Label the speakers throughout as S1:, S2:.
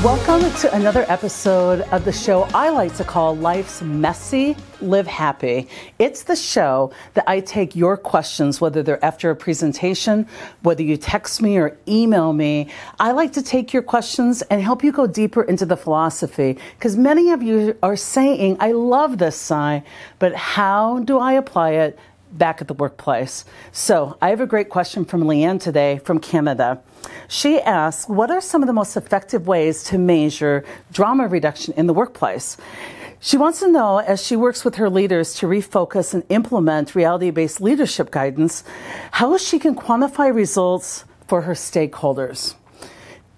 S1: Welcome to another episode of the show I like to call Life's Messy, Live Happy. It's the show that I take your questions, whether they're after a presentation, whether you text me or email me. I like to take your questions and help you go deeper into the philosophy, because many of you are saying, I love this, Sai, but how do I apply it back at the workplace? So I have a great question from Leanne today from Canada. She asks, what are some of the most effective ways to measure drama reduction in the workplace? She wants to know, as she works with her leaders to refocus and implement reality-based leadership guidance, how she can quantify results for her stakeholders.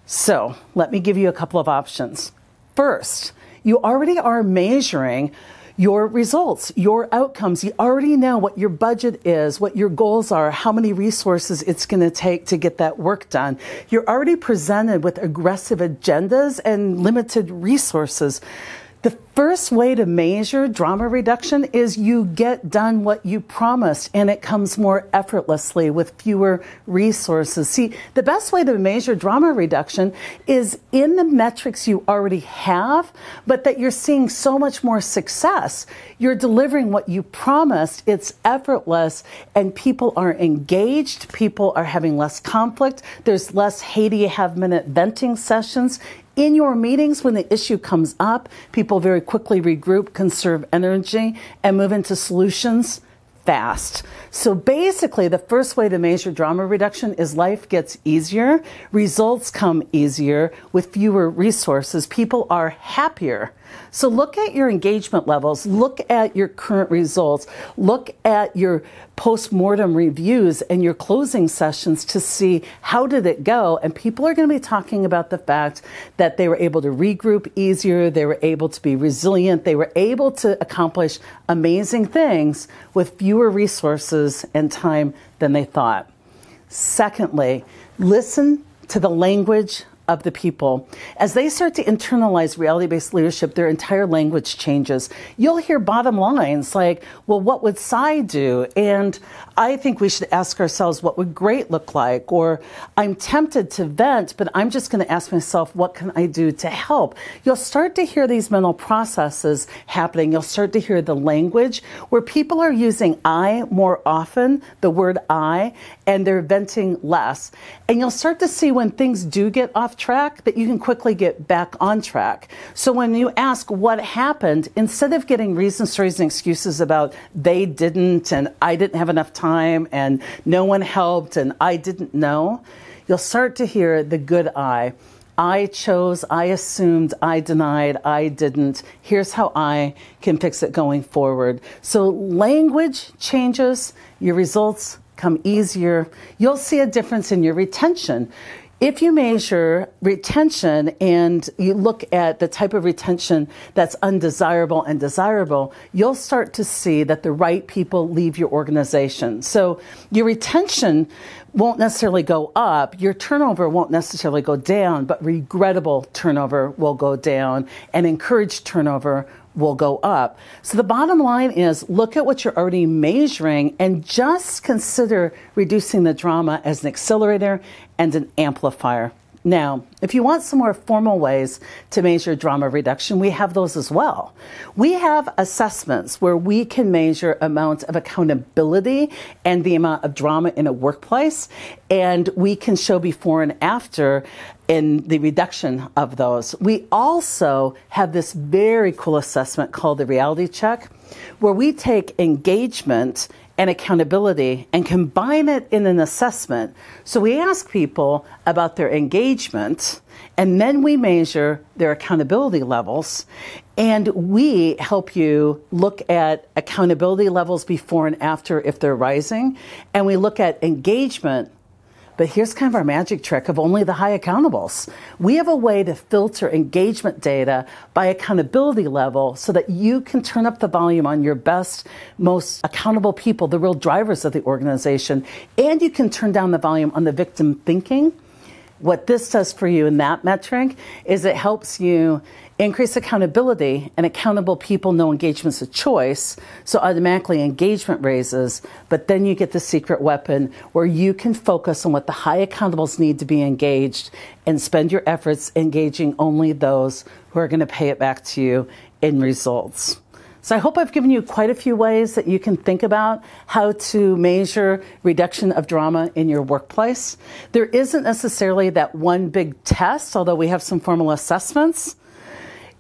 S1: So let me give you a couple of options. First, you already are measuring your results, your outcomes. You already know what your budget is, what your goals are, how many resources it's going to take to get that work done. You're already presented with aggressive agendas and limited resources. The first way to measure drama reduction is you get done what you promised, and it comes more effortlessly with fewer resources. See, the best way to measure drama reduction is in the metrics you already have, but that you're seeing so much more success. You're delivering what you promised, it's effortless, and people are engaged, people are having less conflict, there's less hey, do you have minute venting sessions. In your meetings, when the issue comes up, people very quickly regroup, conserve energy, and move into solutions fast. So basically, the first way to measure drama reduction is life gets easier, results come easier with fewer resources, people are happier. So look at your engagement levels, look at your current results, look at your post-mortem reviews and your closing sessions to see how did it go. And people are going to be talking about the fact that they were able to regroup easier, they were able to be resilient, they were able to accomplish amazing things with fewer resources and time than they thought. Secondly, listen to the language of the people. As they start to internalize reality-based leadership, their entire language changes. You'll hear bottom lines like, well, what would Sai do? And I think we should ask ourselves, what would great look like? Or I'm tempted to vent, but I'm just going to ask myself, what can I do to help? You'll start to hear these mental processes happening. You'll start to hear the language where people are using I more often, the word I, and they're venting less. And you'll start to see when things do get off track that you can quickly get back on track. So when you ask what happened, instead of getting reasons, stories, and excuses about they didn't and I didn't have enough time and no one helped and I didn't know, you'll start to hear the good I. I chose, I assumed, I denied, I didn't. Here's how I can fix it going forward. So language changes, your results come easier. You'll see a difference in your retention. If you measure retention and you look at the type of retention that's undesirable and desirable, you'll start to see that the right people leave your organization. So your retention won't necessarily go up, your turnover won't necessarily go down, but regrettable turnover will go down and encouraged turnover will go up. So the bottom line is look at what you're already measuring and just consider reducing the drama as an accelerator and an amplifier. Now, if you want some more formal ways to measure drama reduction, we have those as well. We have assessments where we can measure amount of accountability and the amount of drama in a workplace, and we can show before and after in the reduction of those. We also have this very cool assessment called the reality check, where we take engagement and accountability and combine it in an assessment. So we ask people about their engagement, and then we measure their accountability levels, and we help you look at accountability levels before and after if they're rising, and we look at engagement. But here's kind of our magic trick of only the high accountables. We have a way to filter engagement data by accountability level so that you can turn up the volume on your best, most accountable people, the real drivers of the organization, and you can turn down the volume on the victim thinking What this does for you in that metric is it helps you increase accountability, and accountable people know engagement's a choice, so automatically engagement raises, but then you get the secret weapon where you can focus on what the high accountables need to be engaged and spend your efforts engaging only those who are going to pay it back to you in results. So I hope I've given you quite a few ways that you can think about how to measure reduction of drama in your workplace. There isn't necessarily that one big test, although we have some formal assessments.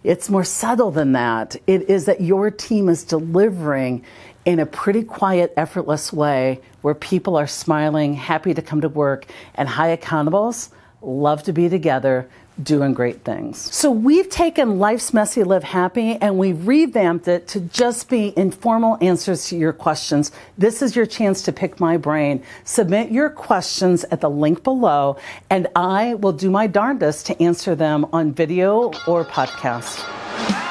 S1: It's more subtle than that. It is that your team is delivering in a pretty quiet, effortless way where people are smiling, happy to come to work, and high accountables love to be together doing great things. So we've taken Life's Messy, Live Happy, and we've revamped it to just be informal answers to your questions. This is your chance to pick my brain. Submit your questions at the link below, and I will do my darndest to answer them on video or podcast.